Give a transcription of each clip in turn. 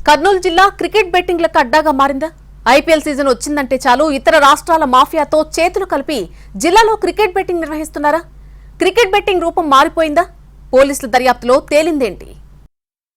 కర్నూలు జిల్లా క్రికెట్ బెట్టింగ్లకు అడ్డాగా మారిందా? ఐపీఎల్ సీజన్ వచ్చిందంటే చాలు ఇతర రాష్ట్రాల మాఫియాతో చేతులు కలిపి జిల్లాలో క్రికెట్ బెట్టింగ్ నిర్వహిస్తున్నారా? క్రికెట్ బెట్టింగ్ రూపం మారిపోయిందా? పోలీసుల దర్యాప్తులో తేలిందేంటి?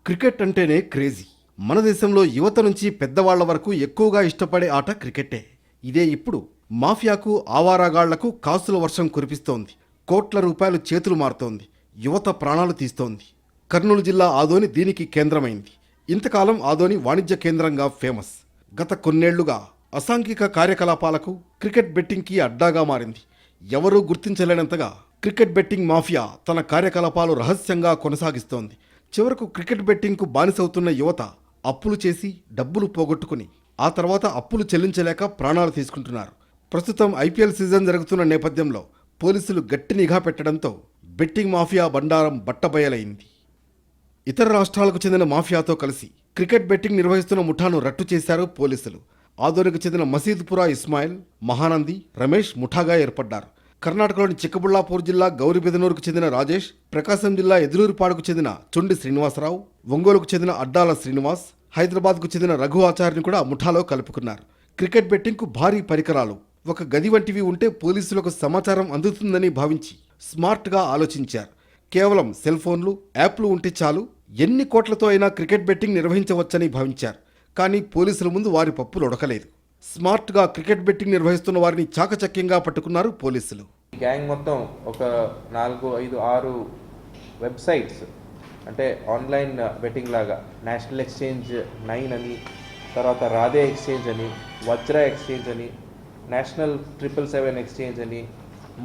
క్రికెట్ అంటేనే క్రేజీ. మన దేశంలో యువత నుంచి పెద్దవాళ్ల వరకు ఎక్కువగా ఇష్టపడే ఆట క్రికెటే. ఇదే ఇప్పుడు మాఫియాకు, ఆవారాగాళ్లకు కాసుల వర్షం కురిపిస్తోంది. కోట్ల రూపాయలు చేతులు మారుతోంది. యువత ప్రాణాలు తీస్తోంది. కర్నూలు జిల్లా ఆదోని దీనికి కేంద్రమైంది. ఇంతకాలం ఆదోని వాణిజ్య కేంద్రంగా ఫేమస్. గత కొన్నేళ్లుగా అసాంఘిక కార్యకలాపాలకు, క్రికెట్ బెట్టింగ్కి అడ్డాగా మారింది. ఎవరూ గుర్తించలేనంతగా క్రికెట్ బెట్టింగ్ మాఫియా తన కార్యకలాపాలు రహస్యంగా కొనసాగిస్తోంది. చివరకు క్రికెట్ బెట్టింగ్కు బానిసవుతున్న యువత అప్పులు చేసి డబ్బులు పోగొట్టుకుని ఆ తర్వాత అప్పులు చెల్లించలేక ప్రాణాలు తీసుకుంటున్నారు. ప్రస్తుతం ఐపీఎల్ సీజన్ జరుగుతున్న నేపథ్యంలో పోలీసులు గట్టి నిఘా పెట్టడంతో బెట్టింగ్ మాఫియా బండారం బట్టబయలైంది. ఇతర రాష్ట్రాలకు చెందిన మాఫియాతో కలిసి క్రికెట్ బెట్టింగ్ నిర్వహిస్తున్న ముఠాను రట్టు చేశారు పోలీసులు. ఆదోనికి చెందిన మసీద్పురా ఇస్మాయిల్, మహానంది, రమేష్ ముఠాగా ఏర్పడ్డారు. కర్ణాటకలోని చిక్కబుళ్లాపూర్ జిల్లా గౌరిబెదనూరుకు చెందిన రాజేష్, ప్రకాశం జిల్లా ఎదురూరుపాడుకు చెందిన చుండి శ్రీనివాసరావు, ఒంగోలుకు చెందిన అడ్డాల శ్రీనివాస్, హైదరాబాద్కు చెందిన రఘు ఆచార్యని కూడా ముఠాలో కలుపుకున్నారు. క్రికెట్ బెట్టింగ్కు భారీ పరికరాలు, ఒక గది వంటివి ఉంటే పోలీసులకు సమాచారం అందుతుందని భావించి స్మార్ట్గా ఆలోచించారు. కేవలం సెల్ ఫోన్లు, యాప్లు ఉంటే చాలు ఎన్ని కోట్లతో అయినా క్రికెట్ బెట్టింగ్ నిర్వహించవచ్చని భావించారు. కానీ పోలీసుల ముందు వారి పప్పులు ఉడకలేదు. స్మార్ట్గా క్రికెట్ బెట్టింగ్ నిర్వహిస్తున్న వారిని చాకచక్యంగా పట్టుకున్నారు పోలీసులు. గ్యాంగ్ మొత్తం ఒక 4, 5, 6 వెబ్సైట్స్, అంటే ఆన్లైన్ బెట్టింగ్ లాగా నేషనల్ ఎక్స్చేంజ్ 9 అని, తర్వాత రాధే ఎక్స్చేంజ్ అని, వజ్ర ఎక్స్చేంజ్ అని, నేషనల్ 777 ఎక్స్చేంజ్ అని,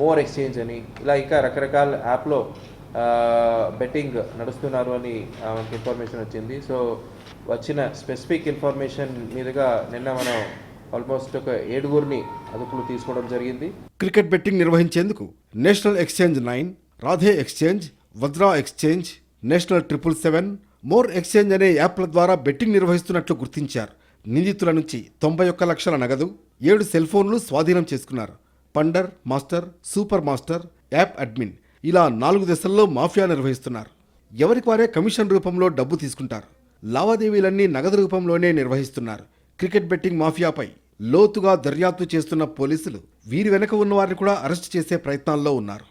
మోర్ ఎక్స్చేంజ్ అని, ఇలా ఇంకా రకరకాల యాప్లో బెట్టింగ్ నడుస్తున్నారు అని మనకి ఇన్ఫర్మేషన్ వచ్చింది. సో వచ్చిన స్పెసిఫిక్ ఇన్ఫర్మేషన్ మీదుగా నిన్న మనం ఆల్మోస్ట్ ఒక 7గురిని అదుపులు తీసుకోవడం జరిగింది. క్రికెట్ బెట్టింగ్ నిర్వహించేందుకు national exchange 9, Radhe exchange, Vajra exchange, national 777, more exchange అనే యాప్ల ద్వారా బెట్టింగ్ నిర్వహిస్తున్నట్లు గుర్తించారు. నిందితుల నుంచి 91 లక్షల నగదు, 7 సెల్ ఫోన్లు స్వాధీనం చేసుకున్నారు. Punter, master, super master, app admin, ఇలా 4 దశల్లో మాఫియా నిర్వహిస్తున్నారు. ఎవరికి వారే కమిషన్ రూపంలో డబ్బు తీసుకుంటారు. లావాదేవీలన్నీ నగదు రూపంలోనే నిర్వహిస్తున్నారు. క్రికెట్ బెట్టింగ్ మాఫియాపై లోతుగా దర్యాప్తు చేస్తున్న పోలీసులు వీరి వెనక ఉన్న వారిని కూడా అరెస్ట్ చేసే ప్రయత్నాల్లో ఉన్నారు.